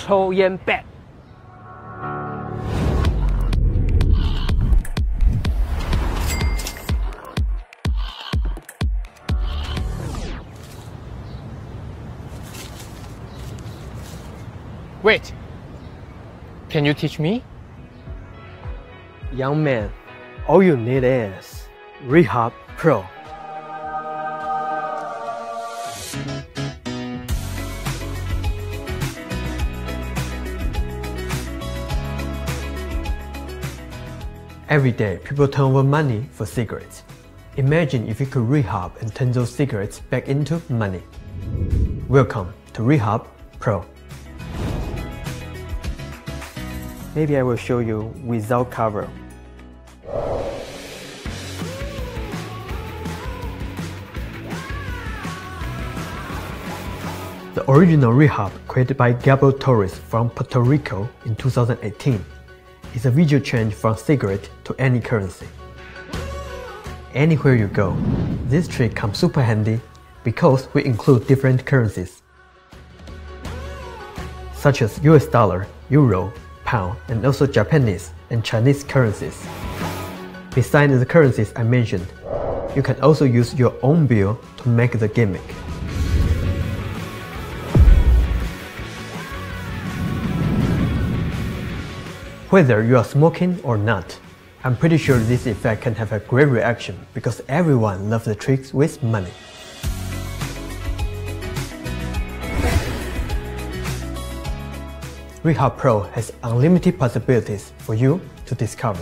抽烟 bad。Wait, can you teach me? Young man, all you need is Rehab Pro. Every day, people turn over money for cigarettes. Imagine if you could rehab and turn those cigarettes back into money. Welcome to Rehab Pro. Maybe I will show you without cover. The original Rehab, created by Gabbo Torres from Puerto Rico in 2018, is a visual change from cigarette to any currency. Anywhere you go, this trick comes super handy because we include different currencies, such as US dollar, euro, pound, and also Japanese and Chinese currencies. Besides the currencies I mentioned, you can also use your own bill to make the gimmick. Whether you are smoking or not, I'm pretty sure this effect can have a great reaction because everyone loves the tricks with money. Rehab Pro has unlimited possibilities for you to discover.